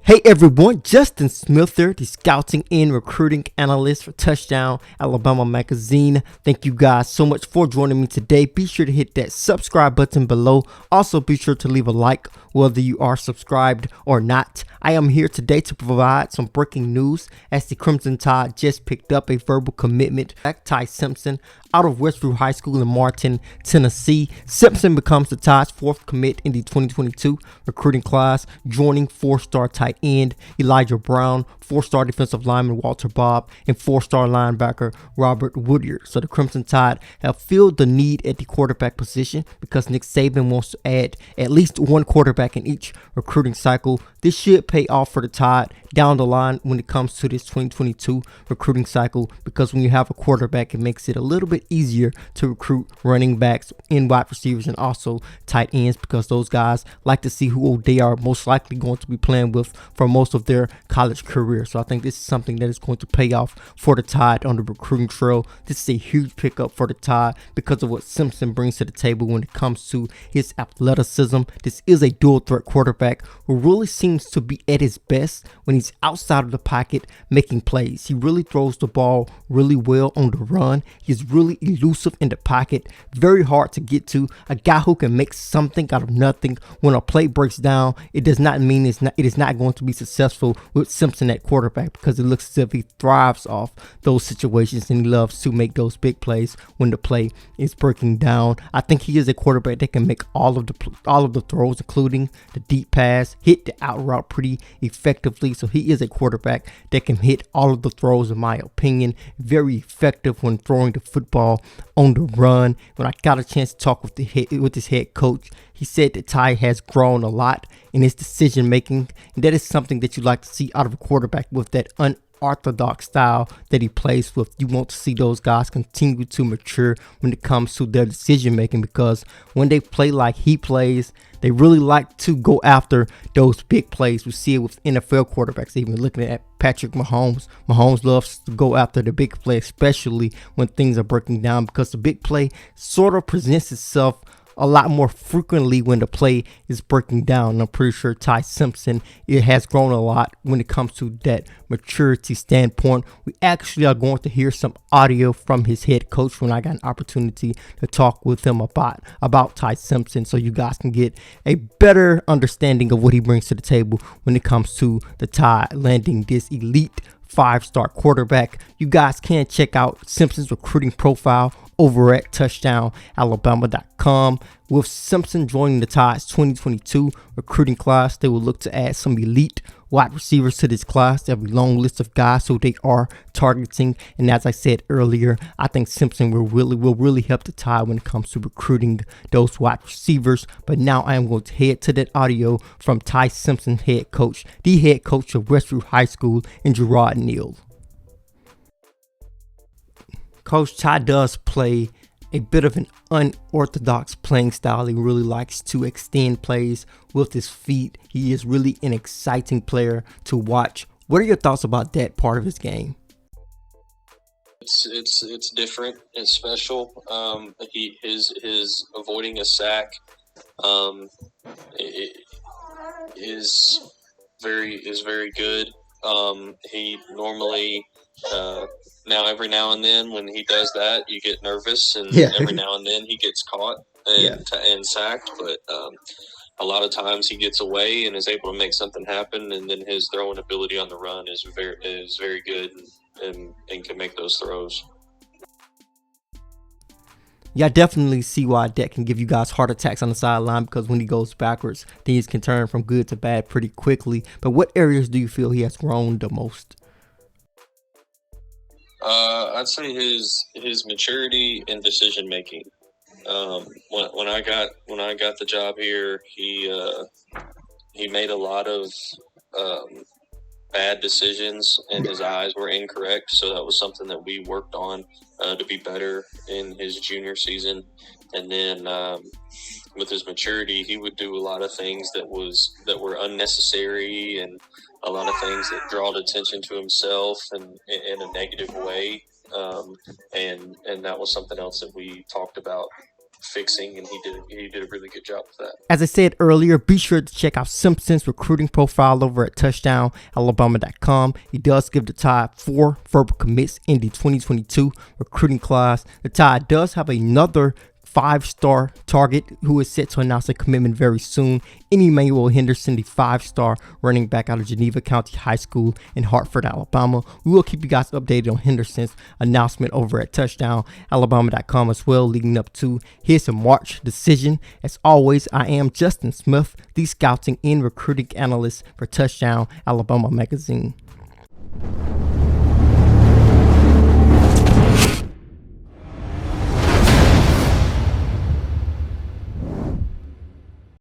Hey everyone, Justin Smith here, the scouting and recruiting analyst for Touchdown Alabama Magazine. Thank you guys so much for joining me today. Be sure to hit that subscribe button below. Also be sure to leave a like whether you are subscribed or not. I am here today to provide some breaking news as the Crimson Tide just picked up a verbal commitment back Ty Simpson out of Westview High School in Martin, Tennessee. Simpson becomes the Tide's fourth commit in the 2022 recruiting class, joining four-star tight end Elijah Brown, four-star defensive lineman Walter Bobb, and four-star linebacker Robert Woodyard. So the Crimson Tide have filled the need at the quarterback position because Nick Saban wants to add at least one quarterback in each recruiting cycle. This should pay off for the Tide down the line when it comes to this 2022 recruiting cycle, because when you have a quarterback, it makes it a little bit easier to recruit running backs and wide receivers and also tight ends, because those guys like to see who they are most likely going to be playing with for most of their college career. So I think this is something that is going to pay off for the Tide on the recruiting trail. This is a huge pickup for the Tide because of what Simpson brings to the table when it comes to his athleticism. This is a dual threat quarterback who really seems to be at his best when he's outside of the pocket making plays. He really throws the ball really well on the run. He's really elusive in the pocket, very hard to get to, a guy who can make something out of nothing. When a play breaks down, it does not mean it is not going to be successful with Simpson at quarterback, because it looks as if he thrives off those situations and he loves to make those big plays when the play is breaking down. I think he is a quarterback that can make all of the throws, including the deep pass, hit the out route pretty effectively. So he is a quarterback that can hit all of the throws, in my opinion. Very effective when throwing the football on the run. When I got a chance to talk with his head coach, he said that Ty has grown a lot in his decision making, and that is something that you like to see out of a quarterback with that unorthodox style that he plays with. You want to see those guys continue to mature when it comes to their decision making, because when they play like he plays, they really like to go after those big plays. We see it with NFL quarterbacks, even looking at Patrick Mahomes. Mahomes loves to go after the big play, especially when things are breaking down, because the big play sort of presents itself a lot more frequently when the play is breaking down. And I'm pretty sure Ty Simpson, it has grown a lot when it comes to that maturity standpoint. We actually are going to hear some audio from his head coach when I got an opportunity to talk with him about Ty Simpson, so you guys can get a better understanding of what he brings to the table when it comes to the Tide landing this elite five-star quarterback. You guys can check out Simpson's recruiting profile over at touchdowналabama.com. With Simpson joining the Tide's 2022 recruiting class, they will look to add some elite wide receivers to this class. They have a long list of guys who they are targeting, and as I said earlier, I think Simpson will really help the Tide when it comes to recruiting those wide receivers. But now I am going to head to that audio from Ty Simpson's head coach, the head coach of Westview High School in Gerard Neal. Coach Ty does play a bit of an unorthodox playing style. He really likes to extend plays with his feet. He is really an exciting player to watch. What are your thoughts about that part of his game? It's different. It's special. His avoiding a sack is very good. He normally now every now and then when he does that, you get nervous, and every now and then he gets caught and sacked. But a lot of times he gets away and is able to make something happen, and then his throwing ability on the run is very good and can make those throws. Yeah, I definitely see why that can give you guys heart attacks on the sideline, because when he goes backwards, things can turn from good to bad pretty quickly. But what areas do you feel he has grown the most? I'd say his maturity and decision making. When I got the job here, he made a lot of bad decisions, and his eyes were incorrect. So that was something that we worked on to be better in his junior season. And then with his maturity, he would do a lot of things that were unnecessary, and a lot of things that drawed attention to himself and in a negative way. And that was something else that we talked about fixing, and he did a really good job with that. As I said earlier, be sure to check out Simpson's recruiting profile over at touchdownalabama.com. He does give the Tide 4 verbal commits in the 2022 recruiting class. The Tide does have another 5-star target who is set to announce a commitment very soon. Emmanuel Henderson, the 5-star running back out of Geneva County High School in Hartford, Alabama. We will keep you guys updated on Henderson's announcement over at touchdownalabama.com as well, leading up to his March decision. As always, I am Justin Smith, the scouting and recruiting analyst for Touchdown Alabama magazine.